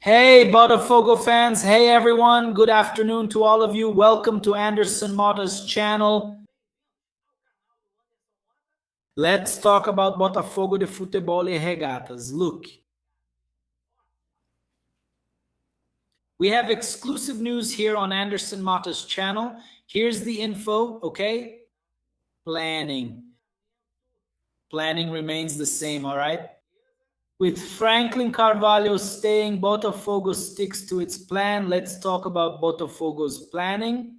Hey, Botafogo fans. Hey, everyone. Good afternoon to all of you. Welcome to Anderson Mota's channel. Let's talk about Botafogo de Futebol e Regatas. Look, we have exclusive news here on Anderson Mota's channel. Here's the info, okay? Planning. Planning remains the same, all right? With Franklin Carvalho staying, Botafogo sticks to its plan. Let's talk about Botafogo's planning.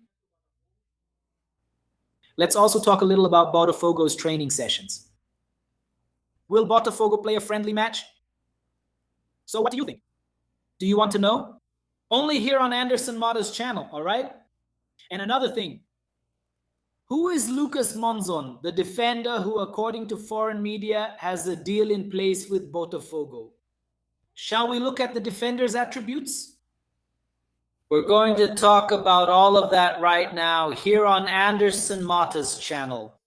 Let's also talk a little about Botafogo's training sessions. Will Botafogo play a friendly match? So what do you think? Do you want to know? Only here on Anderson Mota's channel, all right? And another thing, who is Lucas Monzon, the defender who, according to foreign media, has a deal in place with Botafogo? Shall we look at the defender's attributes? We're going to talk about all of that right now here on Anderson Mota's channel.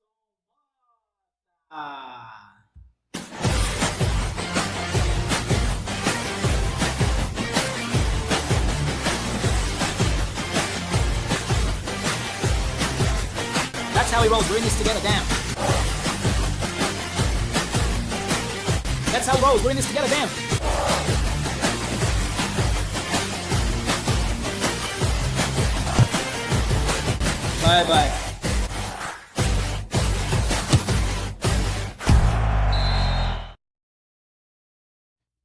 That's how he rolls. We're in this together, damn. That's how he rolls. We're in this together, damn. Bye-bye.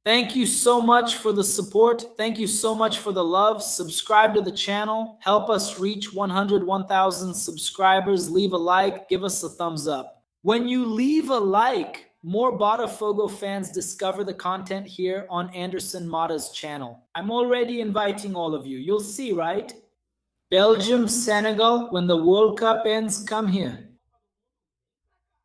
Thank you so much for the support. Thank you so much for the love. Subscribe to the channel. Help us reach 101,000 subscribers. Leave a like. Give us a thumbs up. When you leave a like, more Botafogo fans discover the content here on Anderson Mota's channel. I'm already inviting all of you. You'll see, right? Belgium, Senegal, when the World Cup ends, come here.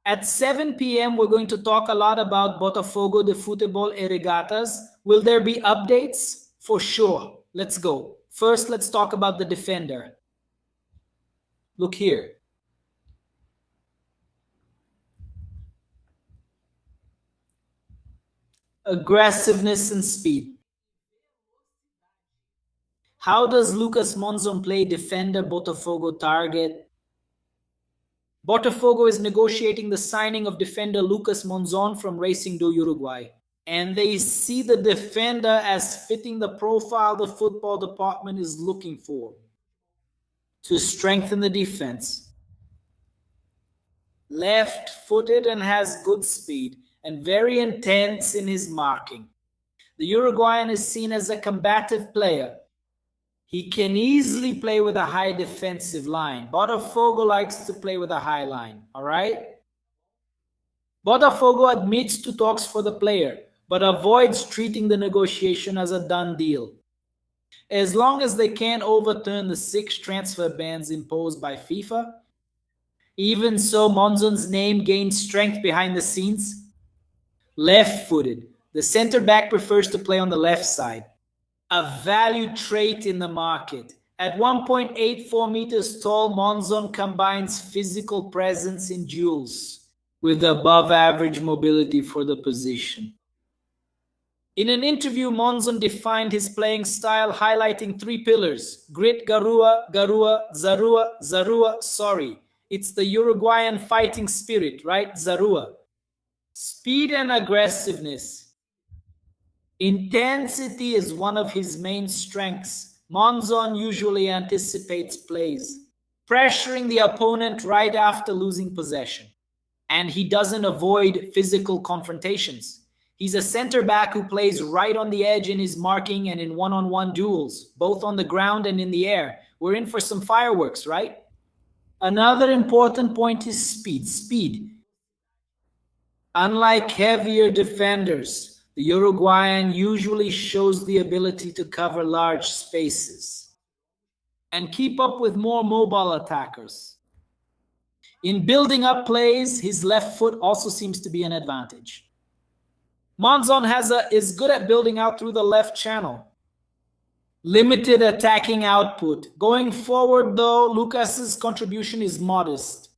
At 7 p.m., we're going to talk a lot about Botafogo de Futebol e Regatas. Will there be updates? For sure. Let's go. First, let's talk about the defender. Look here. Aggressiveness and speed. How does Lucas Monzon play defender Botafogo target? Botafogo is negotiating the signing of defender Lucas Monzon from Racing do Uruguay. And they see the defender as fitting the profile the football department is looking for to strengthen the defense. Left-footed and has good speed and very intense in his marking. The Uruguayan is seen as a combative player. He can easily play with a high defensive line. Botafogo likes to play with a high line, all right? Botafogo admits to talks for the player, but avoids treating the negotiation as a done deal. As long as they can't overturn the 6 transfer bans imposed by FIFA, even so, Monzon's name gains strength behind the scenes. Left-footed, the center-back prefers to play on the left side. A valued trait in the market. At 1.84 meters tall, Monzon combines physical presence in duels with above-average mobility for the position. In an interview, Monzon defined his playing style, highlighting 3 pillars: grit, garua, garua, zarua, zarua, sorry. It's the Uruguayan fighting spirit, right? Zarua. Speed and aggressiveness. Intensity is one of his main strengths. Monzon usually anticipates plays, pressuring the opponent right after losing possession. And he doesn't avoid physical confrontations. He's a center-back who plays right on the edge in his marking and in one-on-one duels, both on the ground and in the air. We're in for some fireworks, right? Another important point is speed. Speed. Unlike heavier defenders, the Uruguayan usually shows the ability to cover large spaces and keep up with more mobile attackers. In building up plays, his left foot also seems to be an advantage. Monzon is good at building out through the left channel. Limited attacking output. Going forward, though, Lucas's contribution is modest.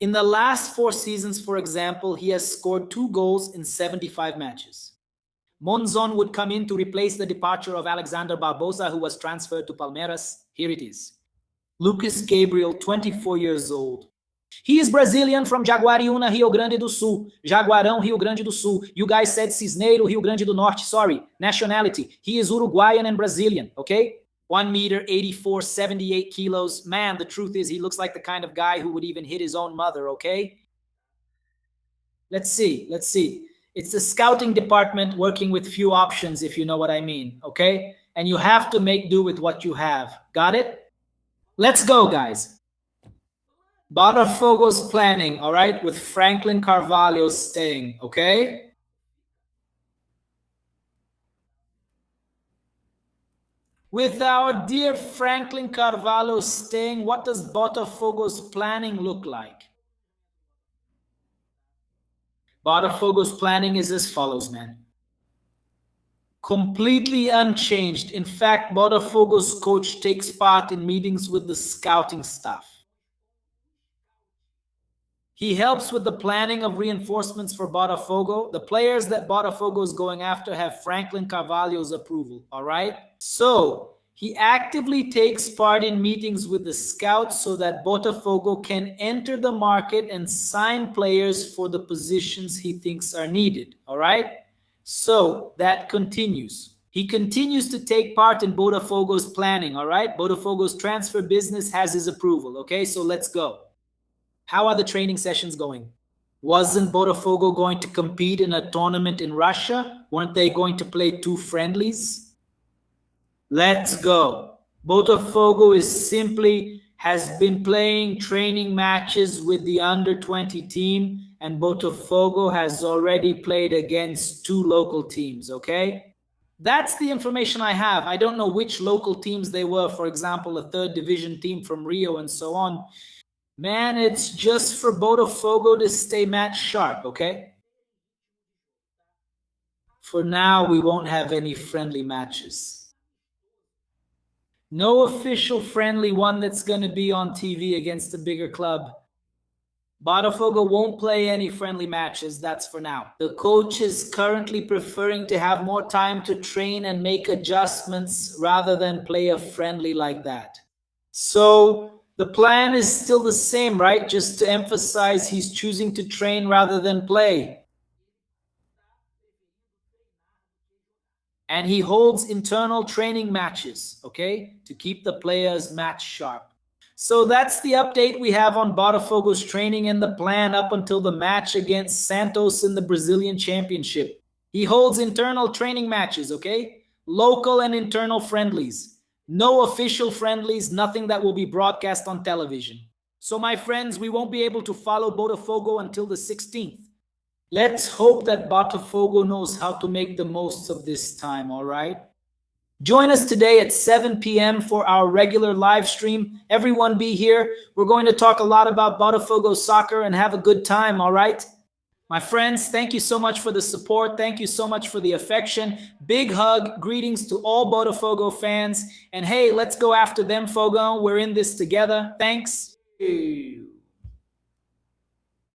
In the last 4 seasons, for example, he has scored 2 goals in 75 matches. Monzon would come in to replace the departure of Alexander Barbosa, who was transferred to Palmeiras. Here it is. Lucas Gabriel, 24 years old. He is Brazilian from Jaguariúna, Rio Grande do Sul. Jaguarão, Rio Grande do Sul. You guys said Cisneiro, Rio Grande do Norte. Sorry. Nationality. He is Uruguayan and Brazilian, okay? 1 meter, 84, 78 kilos. Man, the truth is he looks like the kind of guy who would even hit his own mother, okay? Let's see. It's the scouting department working with few options, if you know what I mean, okay? And you have to make do with what you have. Got it? Let's go, guys. Botafogo's planning, all right, with Franklin Carvalho staying, okay? With our dear Franklin Carvalho staying, what does Botafogo's planning look like? Botafogo's planning is as follows, man. Completely unchanged. In fact, Botafogo's coach takes part in meetings with the scouting staff. He helps with the planning of reinforcements for Botafogo. The players that Botafogo is going after have Franklin Carvalho's approval, all right? So, he actively takes part in meetings with the scouts so that Botafogo can enter the market and sign players for the positions he thinks are needed, all right? So, that continues. He continues to take part in Botafogo's planning, all right? Botafogo's transfer business has his approval, okay? So, let's go. How are the training sessions going? Wasn't Botafogo going to compete in a tournament in Russia? Weren't they going to play 2 friendlies? Let's go. Botafogo has been playing training matches with the under-20 team, and Botafogo has already played against 2 local teams, okay? That's the information I have. I don't know which local teams they were, for example, a 3rd division team from Rio and so on. Man, it's just for Botafogo to stay match sharp, okay? For now, we won't have any friendly matches. No official friendly one that's going to be on TV against a bigger club. Botafogo won't play any friendly matches, that's for now. The coach is currently preferring to have more time to train and make adjustments rather than play a friendly like that. So, the plan is still the same, right? Just to emphasize, he's choosing to train rather than play. And he holds internal training matches, okay? To keep the players match sharp. So that's the update we have on Botafogo's training and the plan up until the match against Santos in the Brazilian Championship. He holds internal training matches, okay? Local and internal friendlies. No official friendlies, nothing that will be broadcast on television. So my friends, we won't be able to follow Botafogo until the 16th. Let's hope that Botafogo knows how to make the most of this time, all right? Join us today at 7 p.m. for our regular live stream. Everyone be here. We're going to talk a lot about Botafogo soccer and have a good time, all right? My friends, thank you so much for the support. Thank you so much for the affection. Big hug. Greetings to all Botafogo fans. And hey, let's go after them, Fogo. We're in this together. Thanks.